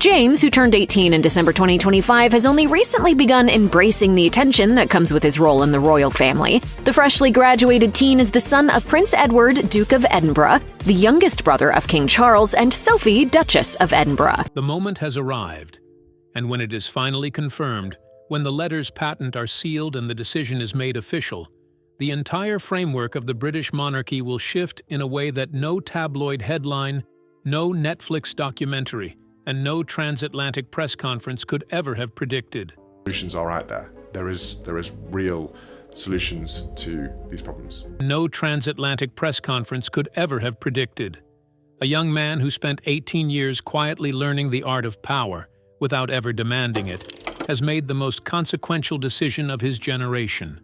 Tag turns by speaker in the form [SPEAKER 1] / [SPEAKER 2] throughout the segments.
[SPEAKER 1] James, who turned 18 in December 2025, has only recently begun embracing the attention that comes with his role in the royal family. The freshly graduated teen is the son of Prince Edward, Duke of Edinburgh, the youngest brother of King Charles, and Sophie, Duchess of Edinburgh.
[SPEAKER 2] The moment has arrived, and when it is finally confirmed, when the letters patent are sealed and the decision is made official, the entire framework of the British monarchy will shift in a way that no tabloid headline, no Netflix documentary, and no transatlantic press conference could ever have predicted.
[SPEAKER 3] Solutions are out there. There is real solutions to these problems.
[SPEAKER 2] No transatlantic press conference could ever have predicted. A young man who spent 18 years quietly learning the art of power, without ever demanding it, has made the most consequential decision of his generation.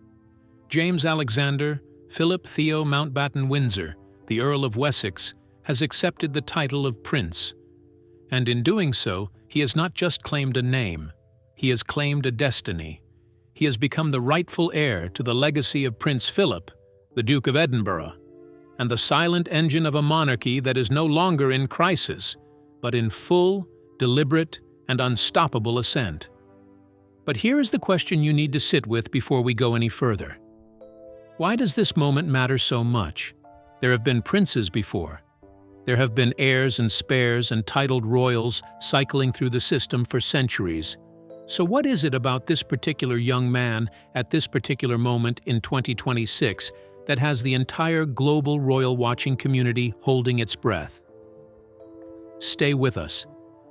[SPEAKER 2] James Alexander Philip Theo Mountbatten-Windsor, the Earl of Wessex, has accepted the title of Prince. And in doing so, he has not just claimed a name, he has claimed a destiny. He has become the rightful heir to the legacy of Prince Philip, the Duke of Edinburgh, and the silent engine of a monarchy that is no longer in crisis, but in full, deliberate, and unstoppable ascent. But here is the question you need to sit with before we go any further. Why does this moment matter so much? There have been princes before. There have been heirs and spares and titled royals cycling through the system for centuries. So what is it about this particular young man at this particular moment in 2026 that has the entire global royal watching community holding its breath? Stay with us,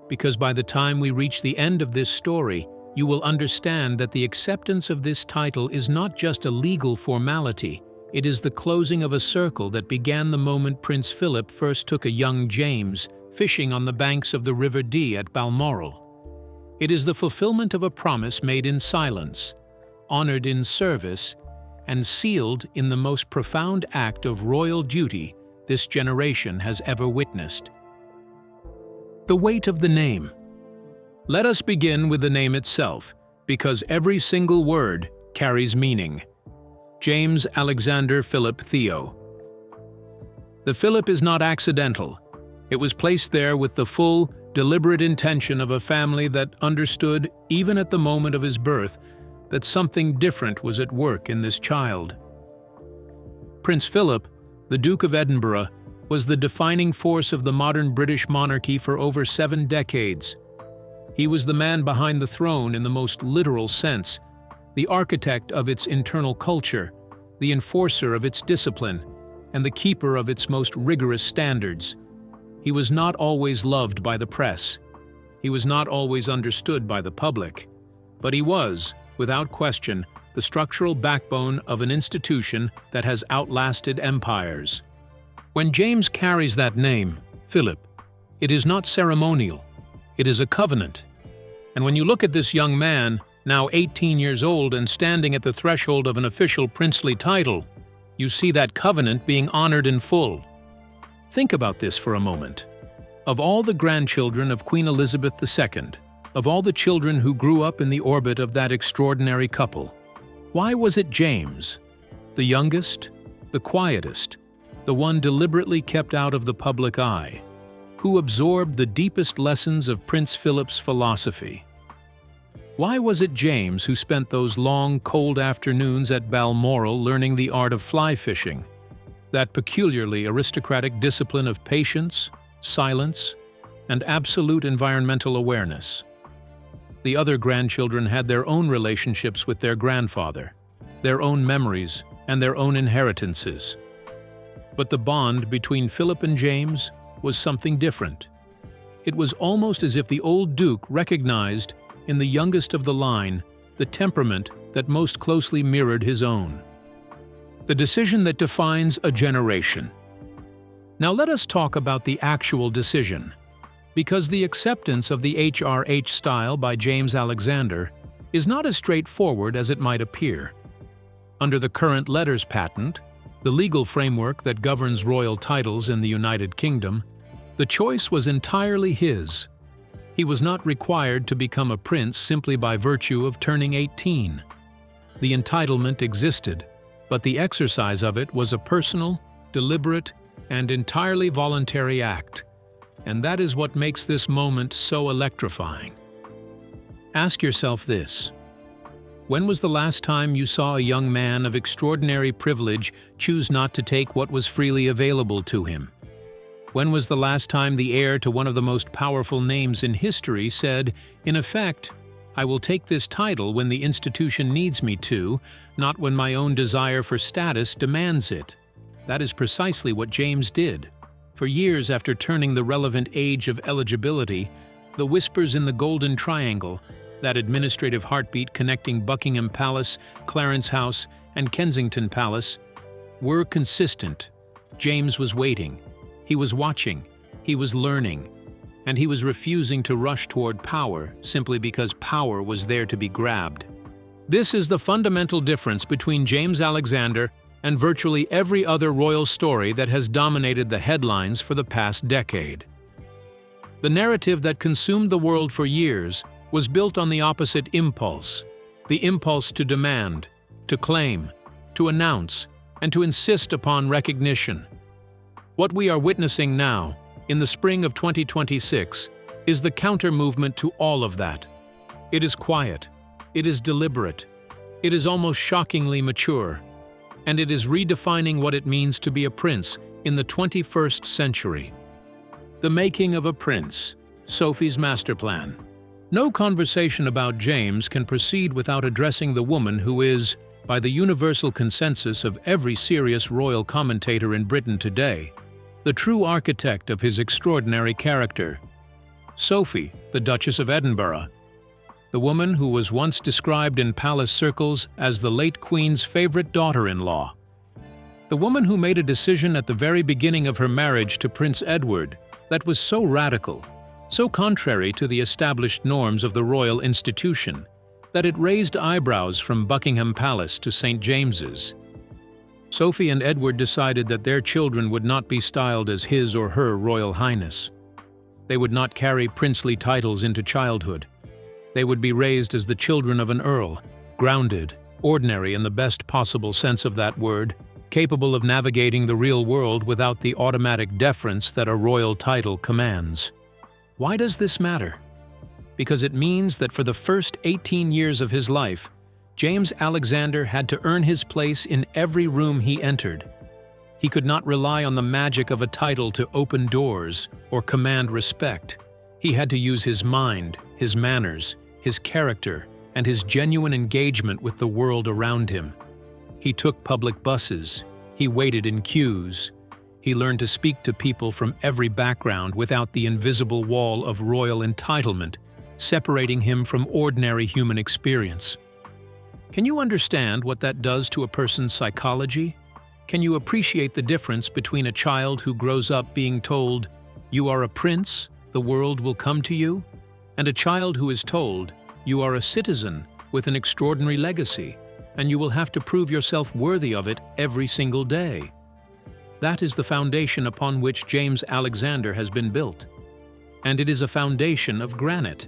[SPEAKER 2] because by the time we reach the end of this story, you will understand that the acceptance of this title is not just a legal formality. It is the closing of a circle that began the moment Prince Philip first took a young James fishing on the banks of the River Dee at Balmoral. It is the fulfillment of a promise made in silence, honored in service, and sealed in the most profound act of royal duty this generation has ever witnessed. The weight of the name. Let us begin with the name itself, because every single word carries meaning. James Alexander Philip Theo. The Philip is not accidental. It was placed there with the full, deliberate intention of a family that understood, even at the moment of his birth, that something different was at work in this child. Prince Philip, the Duke of Edinburgh, was the defining force of the modern British monarchy for over 7 decades. He was the man behind the throne in the most literal sense, the architect of its internal culture, the enforcer of its discipline, and the keeper of its most rigorous standards. He was not always loved by the press. He was not always understood by the public. But he was, without question, the structural backbone of an institution that has outlasted empires. When James carries that name, Philip, it is not ceremonial. It is a covenant. And when you look at this young man, now 18 years old and standing at the threshold of an official princely title, you see that covenant being honored in full. Think about this for a moment. Of all the grandchildren of Queen Elizabeth II, of all the children who grew up in the orbit of that extraordinary couple, why was it James, the youngest, the quietest, the one deliberately kept out of the public eye, who absorbed the deepest lessons of Prince Philip's philosophy? Why was it James who spent those long, cold afternoons at Balmoral learning the art of fly fishing, that peculiarly aristocratic discipline of patience, silence, and absolute environmental awareness? The other grandchildren had their own relationships with their grandfather, their own memories, and their own inheritances. But the bond between Philip and James was something different. It was almost as if the old Duke recognized, in the youngest of the line, the temperament that most closely mirrored his own. The decision that defines a generation. Now let us talk about the actual decision, because the acceptance of the HRH style by James Alexander is not as straightforward as it might appear. Under the current letters patent, the legal framework that governs royal titles in the United Kingdom, the choice was entirely his. He was not required to become a prince simply by virtue of turning 18. The entitlement existed, but the exercise of it was a personal, deliberate, and entirely voluntary act. And that is what makes this moment so electrifying. Ask yourself this: when was the last time you saw a young man of extraordinary privilege choose not to take what was freely available to him? When was the last time the heir to one of the most powerful names in history said, in effect, "I will take this title when the institution needs me to, not when my own desire for status demands it"? That is precisely what James did. For years after turning the relevant age of eligibility, the whispers in the Golden Triangle, that administrative heartbeat connecting Buckingham Palace, Clarence House, and Kensington Palace, were consistent. James was waiting. He was watching. He was learning. And he was refusing to rush toward power simply because power was there to be grabbed. This is the fundamental difference between James Alexander and virtually every other royal story that has dominated the headlines for the past decade. The narrative that consumed the world for years was built on the opposite impulse, the impulse to demand, to claim, to announce, and to insist upon recognition. What we are witnessing now, in the spring of 2026, is the counter-movement to all of that. It is quiet, it is deliberate, it is almost shockingly mature, and it is redefining what it means to be a prince in the 21st century. The making of a prince, Sophie's master plan. No conversation about James can proceed without addressing the woman who is, by the universal consensus of every serious royal commentator in Britain today, the true architect of his extraordinary character. Sophie, the Duchess of Edinburgh, the woman who was once described in palace circles as the late Queen's favorite daughter-in-law. The woman who made a decision at the very beginning of her marriage to Prince Edward that was so radical, so contrary to the established norms of the royal institution, that it raised eyebrows from Buckingham Palace to St. James's. Sophie and Edward decided that their children would not be styled as his or her Royal Highness. They would not carry princely titles into childhood. They would be raised as the children of an earl, grounded, ordinary in the best possible sense of that word, capable of navigating the real world without the automatic deference that a royal title commands. Why does this matter? Because it means that for the first 18 years of his life, James Alexander had to earn his place in every room he entered. He could not rely on the magic of a title to open doors or command respect. He had to use his mind, his manners, his character, and his genuine engagement with the world around him. He took public buses. He waited in queues. He learned to speak to people from every background without the invisible wall of royal entitlement, separating him from ordinary human experience. Can you understand what that does to a person's psychology? Can you appreciate the difference between a child who grows up being told, "You are a prince, the world will come to you," and a child who is told, "You are a citizen with an extraordinary legacy, and you will have to prove yourself worthy of it every single day"? That is the foundation upon which James Alexander has been built. And it is a foundation of granite.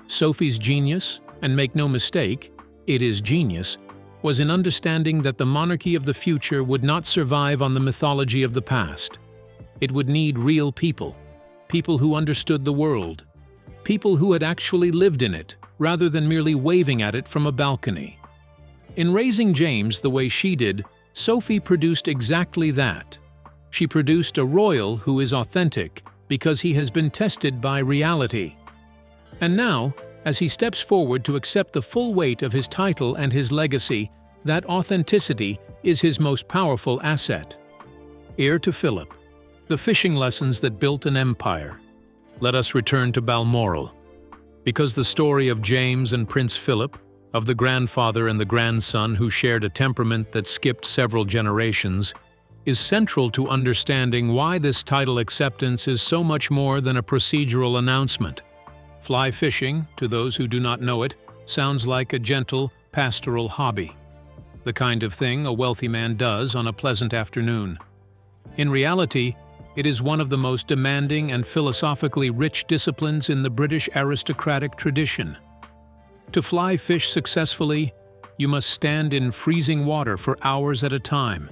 [SPEAKER 2] Sophie's genius, and make no mistake, it is genius, was in understanding that the monarchy of the future would not survive on the mythology of the past. It would need real people, people who understood the world, people who had actually lived in it, rather than merely waving at it from a balcony. In raising James the way she did, Sophie produced exactly that. She produced a royal who is authentic because he has been tested by reality. And now, as he steps forward to accept the full weight of his title and his legacy, that authenticity is his most powerful asset. Heir to Philip, the fishing lessons that built an empire. Let us return to Balmoral. Because the story of James and Prince Philip, of the grandfather and the grandson who shared a temperament that skipped several generations, is central to understanding why this title acceptance is so much more than a procedural announcement. Fly fishing, to those who do not know it, sounds like a gentle, pastoral hobby, the kind of thing a wealthy man does on a pleasant afternoon. In reality, it is one of the most demanding and philosophically rich disciplines in the British aristocratic tradition. To fly fish successfully, you must stand in freezing water for hours at a time.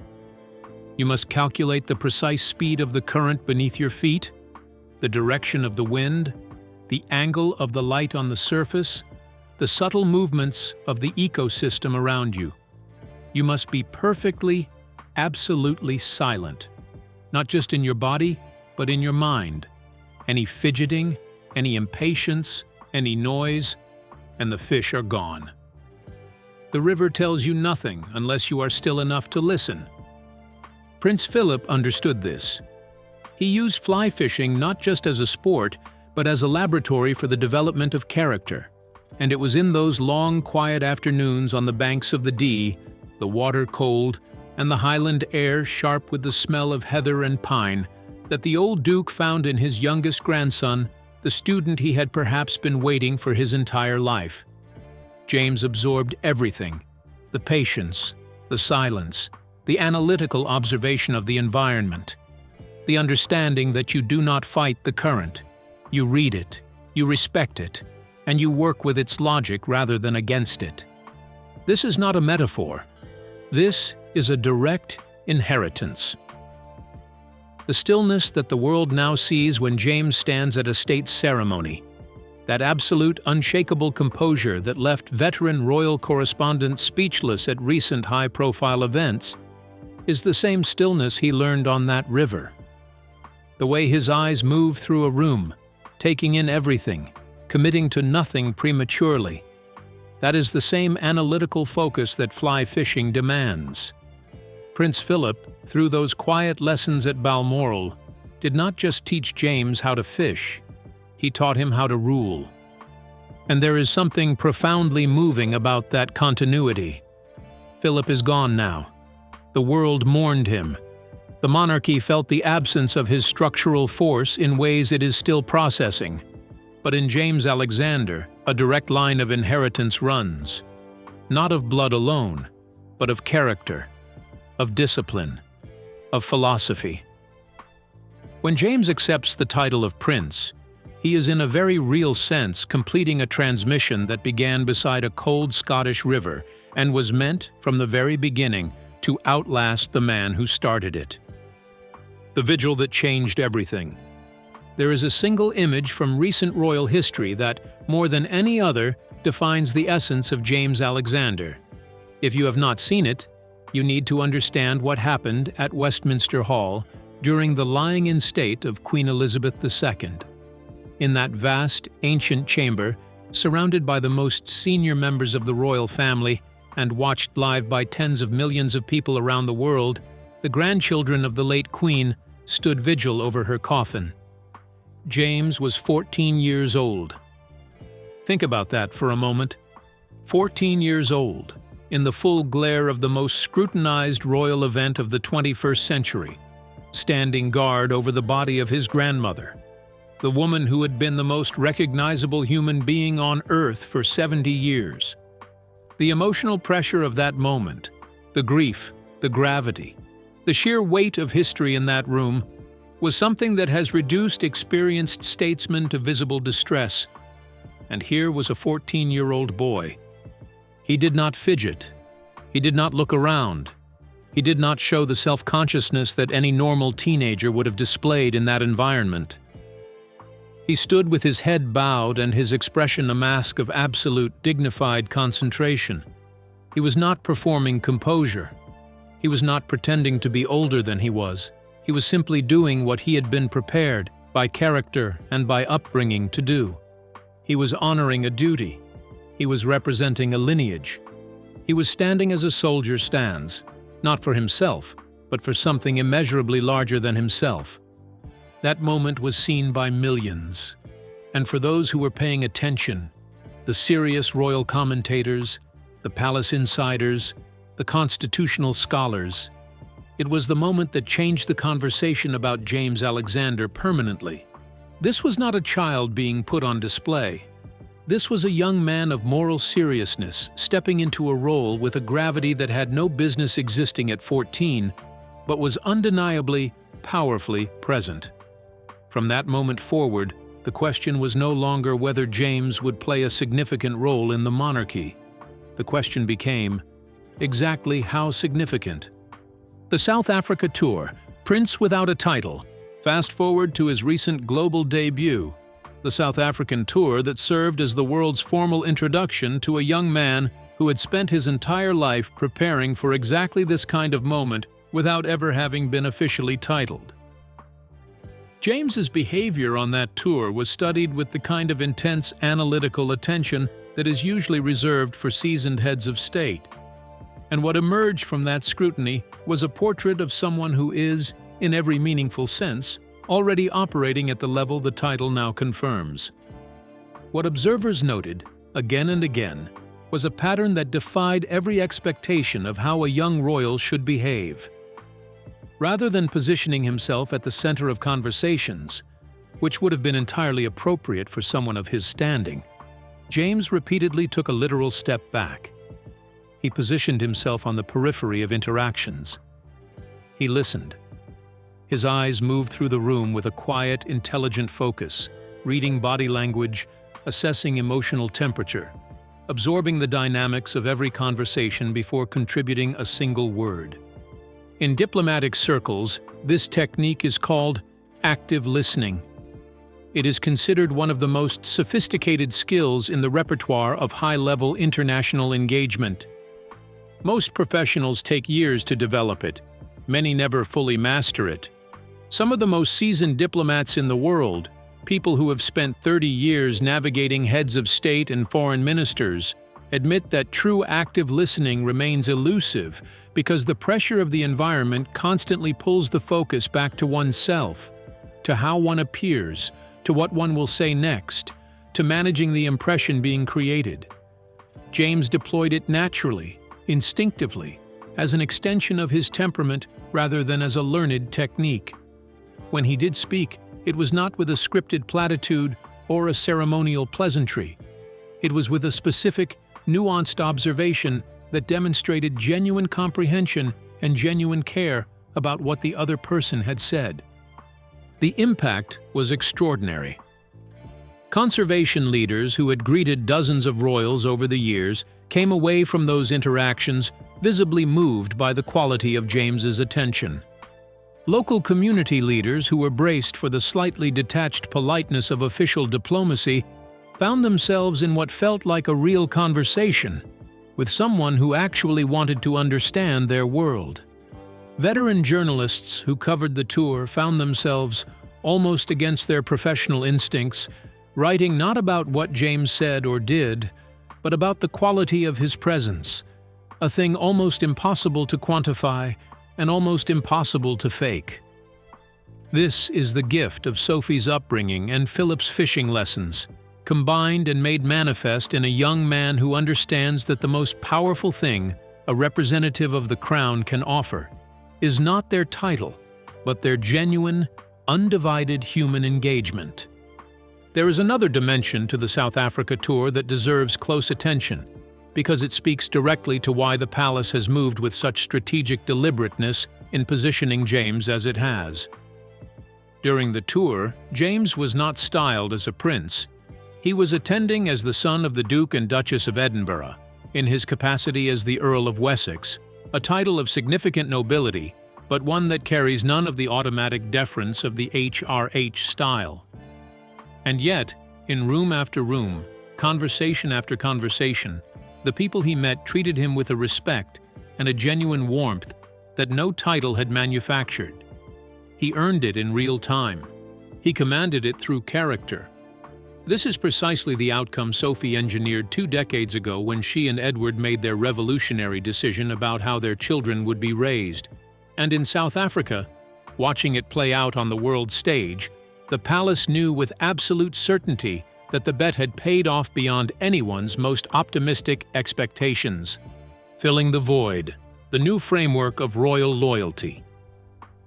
[SPEAKER 2] You must calculate the precise speed of the current beneath your feet. the direction of the wind, the angle of the light on the surface, the subtle movements of the ecosystem around you. You must be perfectly, absolutely silent, not just in your body, but in your mind. Any fidgeting, any impatience, any noise, and the fish are gone. The river tells you nothing unless you are still enough to listen. Prince Philip understood this. He used fly fishing not just as a sport, but as a laboratory for the development of character. And it was in those long, quiet afternoons on the banks of the Dee, the water cold, and the Highland air sharp with the smell of heather and pine, that the old Duke found in his youngest grandson the student he had perhaps been waiting for his entire life. James absorbed everything: the patience, the silence, the analytical observation of the environment, the understanding that you do not fight the current. You read it, you respect it, and you work with its logic rather than against it. This is not a metaphor. This is a direct inheritance. The stillness that the world now sees when James stands at a state ceremony, that absolute, unshakable composure that left veteran royal correspondents speechless at recent high-profile events, is the same stillness he learned on that river. The way his eyes move through a room, taking in everything, committing to nothing prematurely. That is the same analytical focus that fly fishing demands. Prince Philip, through those quiet lessons at Balmoral, did not just teach James how to fish, he taught him how to rule. And there is something profoundly moving about that continuity. Philip is gone now. The world mourned him. The monarchy felt the absence of his structural force in ways it is still processing. But in James Alexander, a direct line of inheritance runs, not of blood alone, but of character, of discipline, of philosophy. When James accepts the title of prince, he is in a very real sense completing a transmission that began beside a cold Scottish river and was meant, from the very beginning, to outlast the man who started it. The vigil that changed everything. There is a single image from recent royal history that, more than any other, defines the essence of James Alexander. If you have not seen it, you need to understand what happened at Westminster Hall during the lying-in state of Queen Elizabeth II. In that vast, ancient chamber, surrounded by the most senior members of the royal family and watched live by tens of millions of people around the world, the grandchildren of the late Queen stood vigil over her coffin. James was 14 years old. Think about that for a moment. 14 years old, in the full glare of the most scrutinized royal event of the 21st century, standing guard over the body of his grandmother, the woman who had been the most recognizable human being on Earth for 70 years. The emotional pressure of that moment, the grief, the gravity, the sheer weight of history in that room was something that has reduced experienced statesmen to visible distress. And here was a 14-year-old boy. He did not fidget. He did not look around. He did not show the self-consciousness that any normal teenager would have displayed in that environment. He stood with his head bowed and his expression a mask of absolute, dignified concentration. He was not performing composure. He was not pretending to be older than he was. He was simply doing what he had been prepared, by character and by upbringing, to do. He was honoring a duty. He was representing a lineage. He was standing as a soldier stands, not for himself, but for something immeasurably larger than himself. That moment was seen by millions. And for those who were paying attention, the serious royal commentators, the palace insiders, the constitutional scholars, it was the moment that changed the conversation about James Alexander permanently. This was not a child being put on display. This was a young man of moral seriousness stepping into a role with a gravity that had no business existing at 14, but was undeniably, powerfully present. From that moment forward, the question was no longer whether James would play a significant role in the monarchy. The question became, exactly how significant? The South Africa tour, Prince Without a Title, Fast forward to his recent global debut, the South African tour that served as the world's formal introduction to a young man who had spent his entire life preparing for exactly this kind of moment without ever having been officially titled. James's behavior on that tour was studied with the kind of intense analytical attention that is usually reserved for seasoned heads of state. And what emerged from that scrutiny was a portrait of someone who is, in every meaningful sense, already operating at the level the title now confirms. What observers noted, again and again, was a pattern that defied every expectation of how a young royal should behave. Rather than positioning himself at the center of conversations, which would have been entirely appropriate for someone of his standing, James repeatedly took a literal step back. He positioned himself on the periphery of interactions. He listened. His eyes moved through the room with a quiet, intelligent focus, reading body language, assessing emotional temperature, absorbing the dynamics of every conversation before contributing a single word. In diplomatic circles, this technique is called active listening. It is considered one of the most sophisticated skills in the repertoire of high-level international engagement. Most professionals take years to develop it. Many never fully master it. Some of the most seasoned diplomats in the world, people who have spent 30 years navigating heads of state and foreign ministers, admit that true active listening remains elusive because the pressure of the environment constantly pulls the focus back to oneself, to how one appears, to what one will say next, to managing the impression being created. James deployed it naturally, instinctively, as an extension of his temperament rather than as a learned technique. When he did speak, it was not with a scripted platitude or a ceremonial pleasantry. It was with a specific, nuanced observation that demonstrated genuine comprehension and genuine care about what the other person had said. The impact was extraordinary. Conservation leaders who had greeted dozens of royals over the years came away from those interactions visibly moved by the quality of James's attention. Local community leaders who were braced for the slightly detached politeness of official diplomacy found themselves in what felt like a real conversation with someone who actually wanted to understand their world. Veteran journalists who covered the tour found themselves, almost against their professional instincts, writing not about what James said or did, but about the quality of his presence, a thing almost impossible to quantify and almost impossible to fake. This is the gift of Sophie's upbringing and Philip's fishing lessons, combined and made manifest in a young man who understands that the most powerful thing a representative of the crown can offer is not their title, but their genuine, undivided human engagement. There is another dimension to the South Africa tour that deserves close attention, because it speaks directly to why the palace has moved with such strategic deliberateness in positioning James as it has. During the tour, James was not styled as a prince. He was attending as the son of the Duke and Duchess of Edinburgh, in his capacity as the Earl of Wessex, a title of significant nobility, but one that carries none of the automatic deference of the HRH style. And yet, in room after room, conversation after conversation, the people he met treated him with a respect and a genuine warmth that no title had manufactured. He earned it in real time. He commanded it through character. This is precisely the outcome Sophie engineered 2 decades ago when she and Edward made their revolutionary decision about how their children would be raised. And in South Africa, watching it play out on the world stage, the palace knew with absolute certainty that the bet had paid off beyond anyone's most optimistic expectations. Filling the void, the new framework of royal loyalty.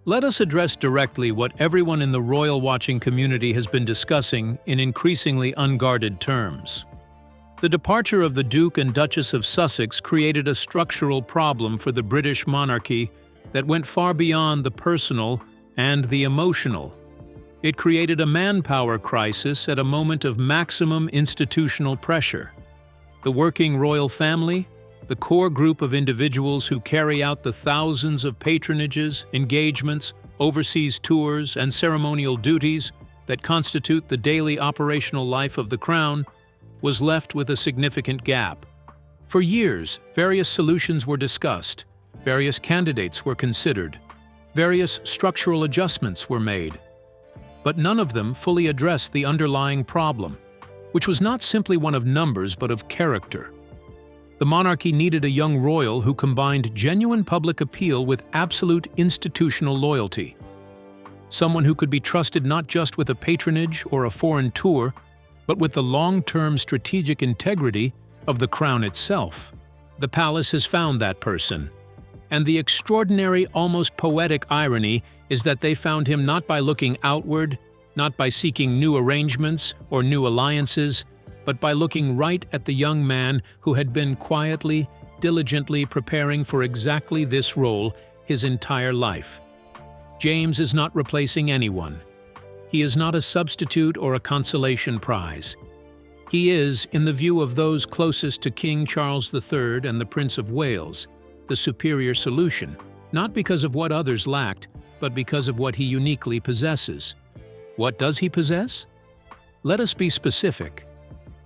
[SPEAKER 2] Let us address directly what everyone in the royal watching community has been discussing in increasingly unguarded terms. The departure of the Duke and Duchess of Sussex created a structural problem for the British monarchy that went far beyond the personal and the emotional. It created a manpower crisis at a moment of maximum institutional pressure. The working royal family, the core group of individuals who carry out the thousands of patronages, engagements, overseas tours, and ceremonial duties that constitute the daily operational life of the crown, was left with a significant gap. For years, various solutions were discussed, various candidates were considered, various structural adjustments were made, but none of them fully addressed the underlying problem, which was not simply one of numbers but of character. The monarchy needed a young royal who combined genuine public appeal with absolute institutional loyalty. Someone who could be trusted not just with a patronage or a foreign tour, but with the long-term strategic integrity of the crown itself. The palace has found that person. And the extraordinary, almost poetic irony is that they found him not by looking outward, not by seeking new arrangements or new alliances, but by looking right at the young man who had been quietly, diligently preparing for exactly this role his entire life. James is not replacing anyone. He is not a substitute or a consolation prize. He is, in the view of those closest to King Charles III and the Prince of Wales, the superior solution, not because of what others lacked, but because of what he uniquely possesses. What does he possess? Let us be specific.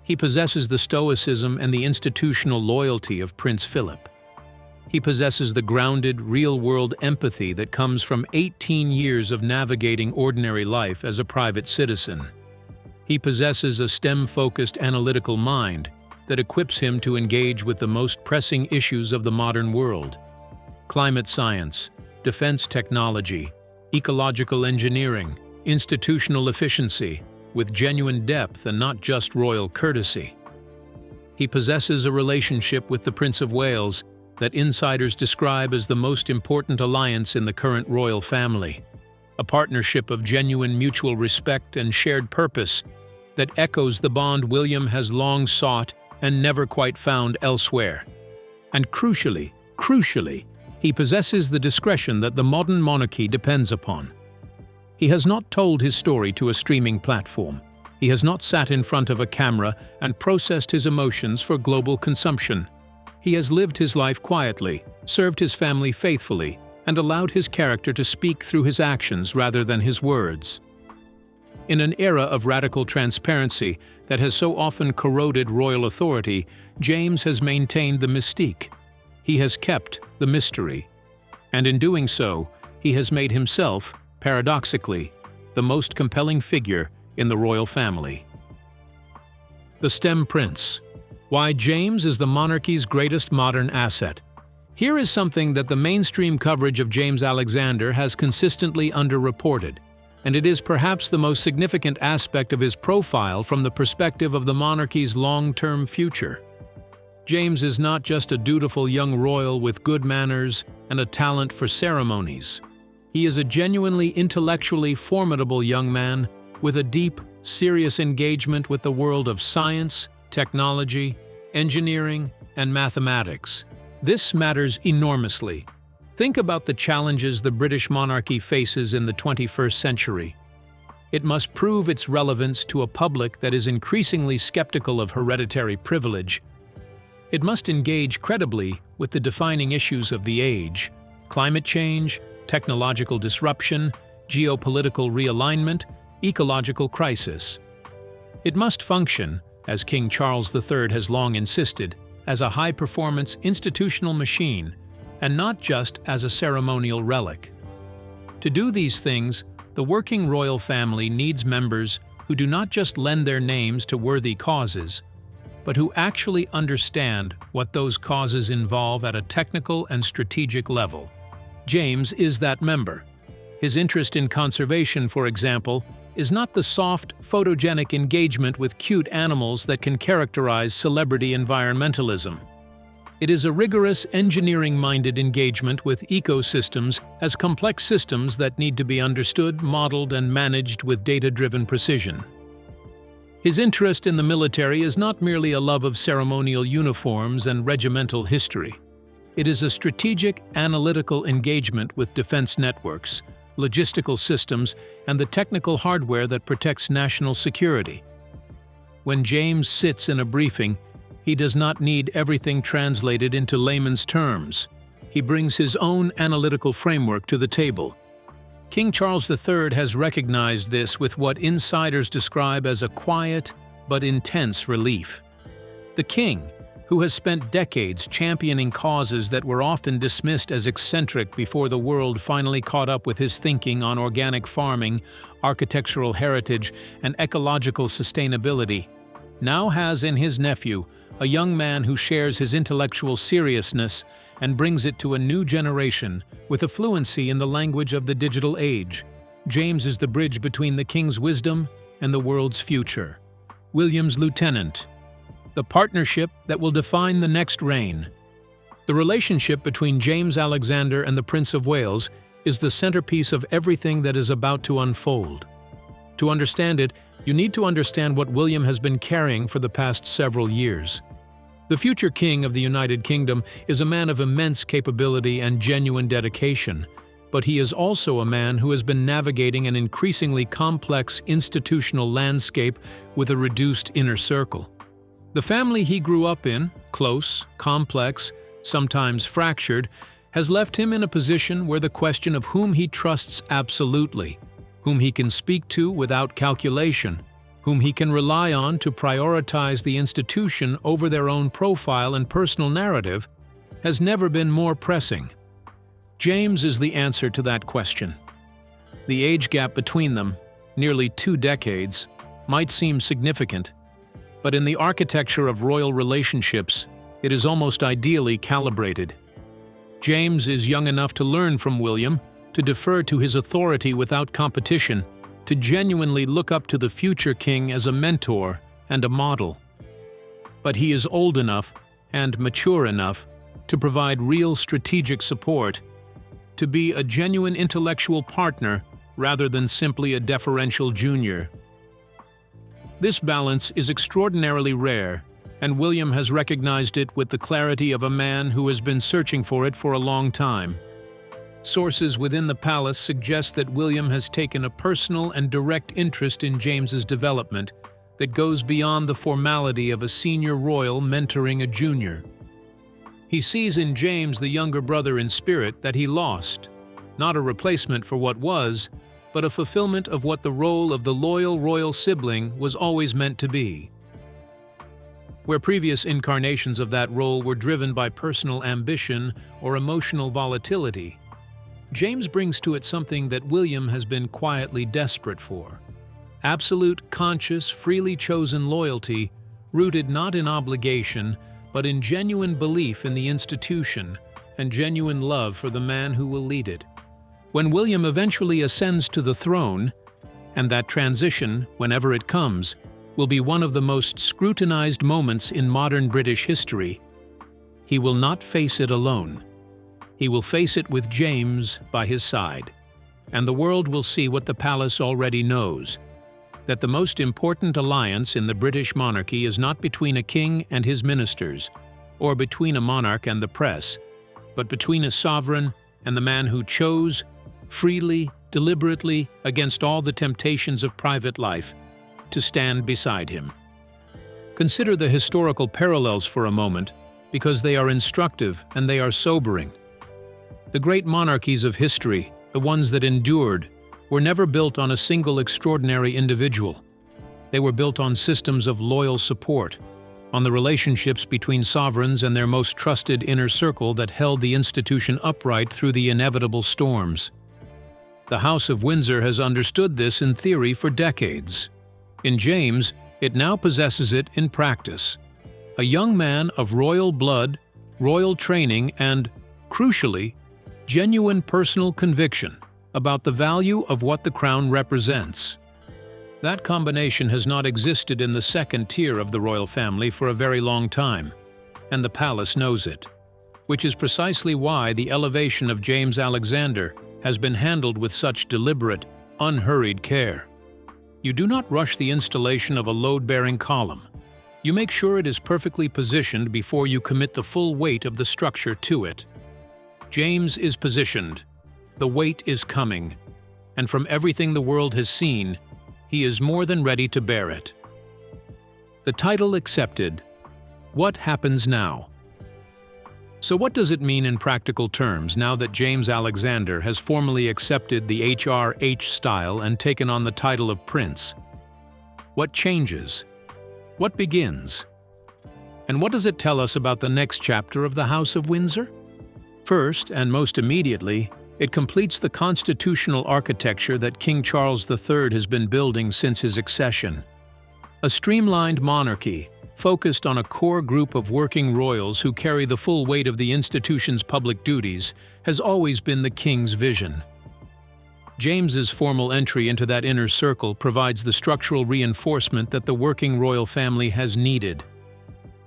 [SPEAKER 2] He possesses the stoicism and the institutional loyalty of Prince Philip. He possesses the grounded, real-world empathy that comes from 18 years of navigating ordinary life as a private citizen. He possesses a STEM-focused analytical mind that equips him to engage with the most pressing issues of the modern world: climate science, defense technology, ecological engineering, institutional efficiency, with genuine depth and not just royal courtesy. He possesses a relationship with the Prince of Wales that insiders describe as the most important alliance in the current royal family, a partnership of genuine mutual respect and shared purpose that echoes the bond William has long sought and never quite found elsewhere. And crucially, he possesses the discretion that the modern monarchy depends upon. He has not told his story to a streaming platform. He has not sat in front of a camera and processed his emotions for global consumption. He has lived his life quietly, served his family faithfully, and allowed his character to speak through his actions rather than his words. In an era of radical transparency that has so often corroded royal authority, James has maintained the mystique. He has kept the mystery. And in doing so, he has made himself, paradoxically, the most compelling figure in the royal family. The STEM Prince. Why James is the monarchy's greatest modern asset. Here is something that the mainstream coverage of James Alexander has consistently underreported, and it is perhaps the most significant aspect of his profile from the perspective of the monarchy's long-term future. James is not just a dutiful young royal with good manners and a talent for ceremonies. He is a genuinely intellectually formidable young man with a deep, serious engagement with the world of science, technology, engineering, and mathematics. This matters enormously. Think about the challenges the British monarchy faces in the 21st century. It must prove its relevance to a public that is increasingly skeptical of hereditary privilege. It must engage credibly with the defining issues of the age: climate change, technological disruption, geopolitical realignment, ecological crisis. It must function, as King Charles III has long insisted, as a high-performance institutional machine, and not just as a ceremonial relic. To do these things, the working royal family needs members who do not just lend their names to worthy causes, but who actually understand what those causes involve at a technical and strategic level. James is that member. His interest in conservation, for example, is not the soft, photogenic engagement with cute animals that can characterize celebrity environmentalism. It is a rigorous, engineering-minded engagement with ecosystems as complex systems that need to be understood, modeled, and managed with data-driven precision. His interest in the military is not merely a love of ceremonial uniforms and regimental history. It is a strategic, analytical engagement with defense networks, logistical systems, and the technical hardware that protects national security. When James sits in a briefing, he does not need everything translated into layman's terms. He brings his own analytical framework to the table. King Charles III has recognized this with what insiders describe as a quiet but intense relief. The king, who has spent decades championing causes that were often dismissed as eccentric before the world finally caught up with his thinking on organic farming, architectural heritage, and ecological sustainability, now has in his nephew a young man who shares his intellectual seriousness and brings it to a new generation with a fluency in the language of the digital age. James is the bridge between the king's wisdom and the world's future. William's lieutenant, the partnership that will define the next reign. The relationship between James Alexander and the Prince of Wales is the centerpiece of everything that is about to unfold. To understand it, you need to understand what William has been carrying for the past several years. The future king of the United Kingdom is a man of immense capability and genuine dedication, but he is also a man who has been navigating an increasingly complex institutional landscape with a reduced inner circle. The family he grew up in, close, complex, sometimes fractured, has left him in a position where the question of whom he trusts absolutely, whom he can speak to without calculation, whom he can rely on to prioritize the institution over their own profile and personal narrative, has never been more pressing. James is the answer to that question. The age gap between them, nearly 2 decades, might seem significant, but in the architecture of royal relationships, it is almost ideally calibrated. James is young enough to learn from William, to defer to his authority without competition, to genuinely look up to the future king as a mentor and a model. But he is old enough and mature enough to provide real strategic support, to be a genuine intellectual partner rather than simply a deferential junior. This balance is extraordinarily rare, and William has recognized it with the clarity of a man who has been searching for it for a long time. Sources within the palace suggest that William has taken a personal and direct interest in James's development that goes beyond the formality of a senior royal mentoring a junior. He sees in James the younger brother in spirit that he lost, not a replacement for what was, but a fulfillment of what the role of the loyal royal sibling was always meant to be. Where previous incarnations of that role were driven by personal ambition or emotional volatility, James brings to it something that William has been quietly desperate for: absolute, conscious, freely chosen loyalty, rooted not in obligation, but in genuine belief in the institution and genuine love for the man who will lead it. When William eventually ascends to the throne, and that transition, whenever it comes, will be one of the most scrutinized moments in modern British history, he will not face it alone. He will face it with James by his side, and the world will see what the palace already knows: that the most important alliance in the British monarchy is not between a king and his ministers, or between a monarch and the press, but between a sovereign and the man who chose, freely, deliberately, against all the temptations of private life, to stand beside him. Consider the historical parallels for a moment, because they are instructive and they are sobering. The great monarchies of history, the ones that endured, were never built on a single extraordinary individual. They were built on systems of loyal support, on the relationships between sovereigns and their most trusted inner circle that held the institution upright through the inevitable storms. The House of Windsor has understood this in theory for decades. In James, it now possesses it in practice. A young man of royal blood, royal training, and, crucially, genuine personal conviction about the value of what the crown represents. That combination has not existed in the second tier of the royal family for a very long time, and the palace knows it, which is precisely why the elevation of James Alexander has been handled with such deliberate, unhurried care. You do not rush the installation of a load-bearing column. You make sure it is perfectly positioned before you commit the full weight of the structure to it. James is positioned. The weight is coming, and from everything the world has seen, he is more than ready to bear it. The title accepted. What happens now? So what does it mean in practical terms now that James Alexander has formally accepted the HRH style and taken on the title of Prince? What changes? What begins? And what does it tell us about the next chapter of the House of Windsor? First, and most immediately, it completes the constitutional architecture that King Charles III has been building since his accession. A streamlined monarchy, focused on a core group of working royals who carry the full weight of the institution's public duties, has always been the king's vision. James's formal entry into that inner circle provides the structural reinforcement that the working royal family has needed.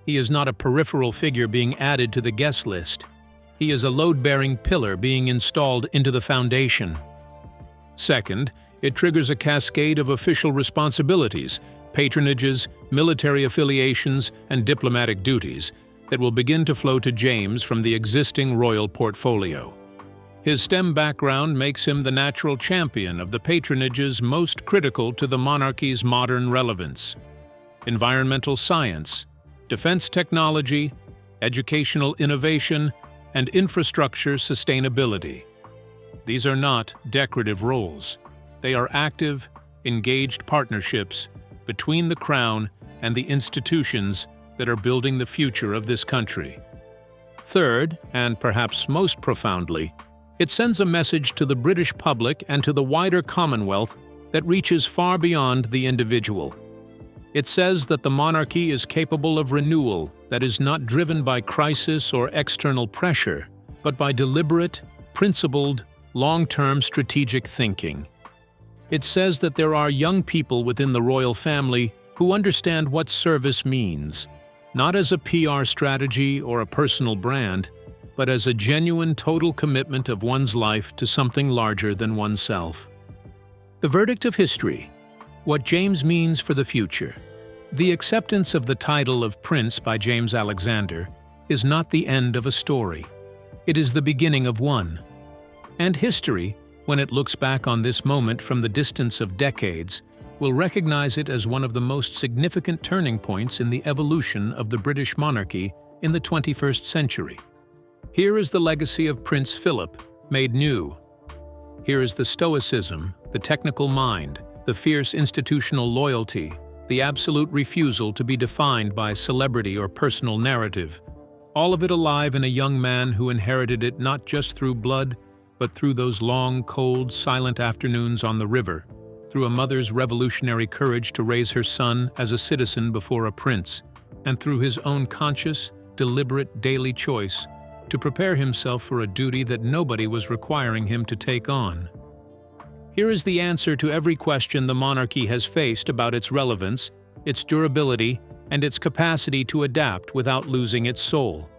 [SPEAKER 2] He is not a peripheral figure being added to the guest list. He is a load-bearing pillar being installed into the foundation. Second, it triggers a cascade of official responsibilities, patronages, military affiliations, and diplomatic duties that will begin to flow to James from the existing royal portfolio. His STEM background makes him the natural champion of the patronages most critical to the monarchy's modern relevance: environmental science, defense technology, educational innovation, and infrastructure sustainability. These are not decorative roles. They are active, engaged partnerships between the Crown and the institutions that are building the future of this country. Third, and perhaps most profoundly, it sends a message to the British public and to the wider Commonwealth that reaches far beyond the individual. It says that the monarchy is capable of renewal that is not driven by crisis or external pressure, but by deliberate, principled, long-term strategic thinking. It says that there are young people within the royal family who understand what service means, not as a PR strategy or a personal brand, but as a genuine total commitment of one's life to something larger than oneself. The verdict of history: what James means for the future. The acceptance of the title of Prince by James Alexander is not the end of a story. It is the beginning of one. And history, when it looks back on this moment from the distance of decades, will recognize it as one of the most significant turning points in the evolution of the British monarchy in the 21st century. Here is the legacy of Prince Philip, made new. Here is the stoicism, the technical mind, the fierce institutional loyalty, the absolute refusal to be defined by celebrity or personal narrative, all of it alive in a young man who inherited it not just through blood, but through those long, cold, silent afternoons on the river, through a mother's revolutionary courage to raise her son as a citizen before a prince, and through his own conscious, deliberate daily choice to prepare himself for a duty that nobody was requiring him to take on. Here is the answer to every question the monarchy has faced about its relevance, its durability, and its capacity to adapt without losing its soul.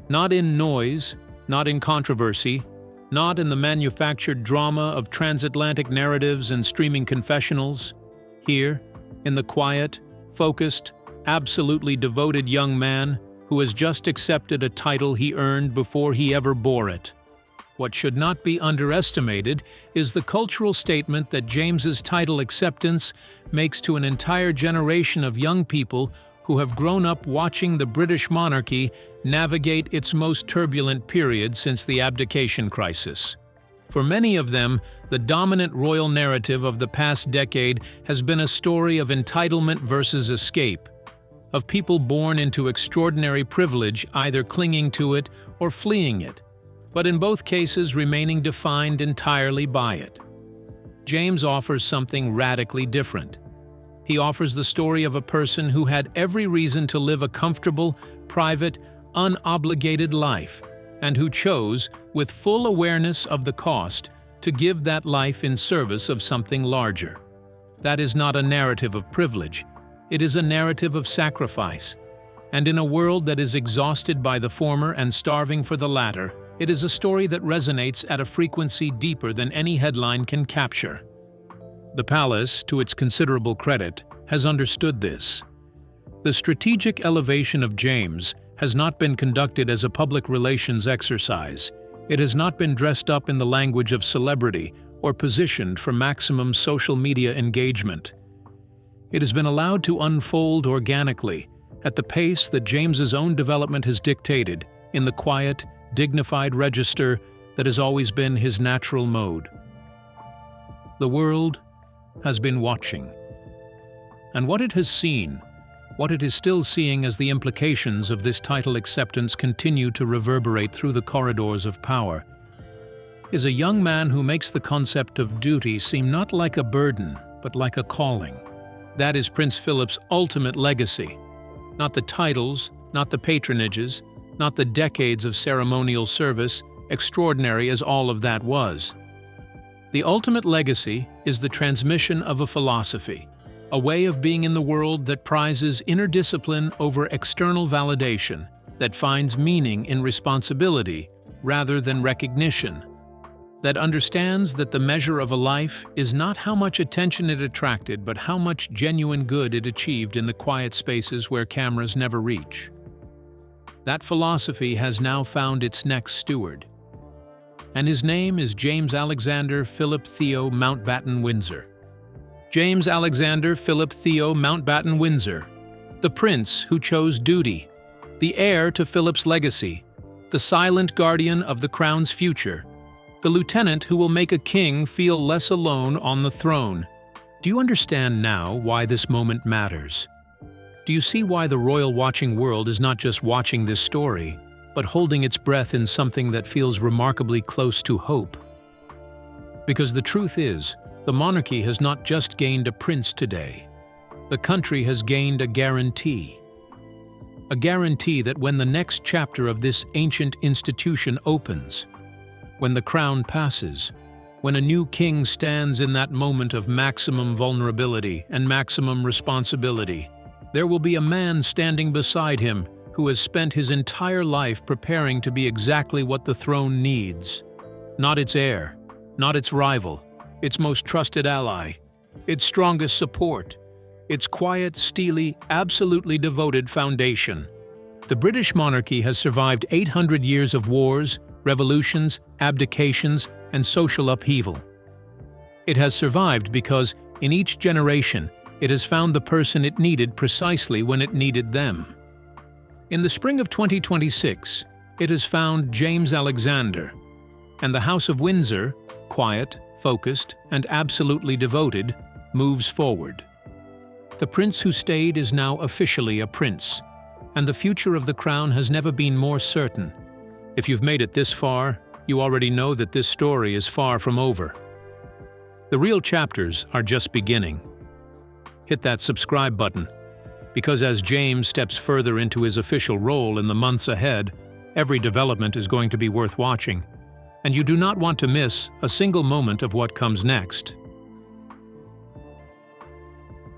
[SPEAKER 2] Not in noise, not in controversy, not in the manufactured drama of transatlantic narratives and streaming confessionals. Here, in the quiet, focused, absolutely devoted young man who has just accepted a title he earned before he ever bore it. What should not be underestimated is the cultural statement that James's title acceptance makes to an entire generation of young people who have grown up watching the British monarchy navigate its most turbulent period since the abdication crisis. For many of them, the dominant royal narrative of the past decade has been a story of entitlement versus escape, of people born into extraordinary privilege either clinging to it or fleeing it, but in both cases remaining defined entirely by it. James offers something radically different. He offers the story of a person who had every reason to live a comfortable, private, unobligated life, and who chose, with full awareness of the cost, to give that life in service of something larger. That is not a narrative of privilege. It is a narrative of sacrifice. And in a world that is exhausted by the former and starving for the latter, it is a story that resonates at a frequency deeper than any headline can capture. The palace, to its considerable credit, has understood this. The strategic elevation of James has not been conducted as a public relations exercise. It has not been dressed up in the language of celebrity or positioned for maximum social media engagement. It has been allowed to unfold organically, at the pace that James's own development has dictated, in the quiet, dignified register that has always been his natural mode. The world has been watching. And what it has seen, what it is still seeing as the implications of this title acceptance continue to reverberate through the corridors of power, is a young man who makes the concept of duty seem not like a burden, but like a calling. That is Prince Philip's ultimate legacy. Not the titles, not the patronages, not the decades of ceremonial service, extraordinary as all of that was. The ultimate legacy is the transmission of a philosophy, a way of being in the world that prizes inner discipline over external validation, that finds meaning in responsibility rather than recognition, that understands that the measure of a life is not how much attention it attracted, but how much genuine good it achieved in the quiet spaces where cameras never reach. That philosophy has now found its next steward, and his name is James Alexander Philip Theo Mountbatten-Windsor. James Alexander Philip Theo Mountbatten-Windsor, the prince who chose duty, the heir to Philip's legacy, the silent guardian of the crown's future, the lieutenant who will make a king feel less alone on the throne. Do you understand now why this moment matters? Do you see why the royal watching world is not just watching this story, but holding its breath in something that feels remarkably close to hope? Because the truth is, the monarchy has not just gained a prince today. The country has gained a guarantee. A guarantee that when the next chapter of this ancient institution opens, when the crown passes, when a new king stands in that moment of maximum vulnerability and maximum responsibility, there will be a man standing beside him who has spent his entire life preparing to be exactly what the throne needs. Not its heir, not its rival, its most trusted ally, its strongest support, its quiet, steely, absolutely devoted foundation. The British monarchy has survived 800 years of wars, revolutions, abdications, and social upheaval. It has survived because, in each generation, it has found the person it needed precisely when it needed them. In the spring of 2026, it has found James Alexander, and the House of Windsor, quiet, focused, and absolutely devoted, moves forward. The prince who stayed is now officially a prince, and the future of the crown has never been more certain. If you've made it this far, you already know that this story is far from over. The real chapters are just beginning. Hit that subscribe button, because as James steps further into his official role in the months ahead, every development is going to be worth watching, and you do not want to miss a single moment of what comes next.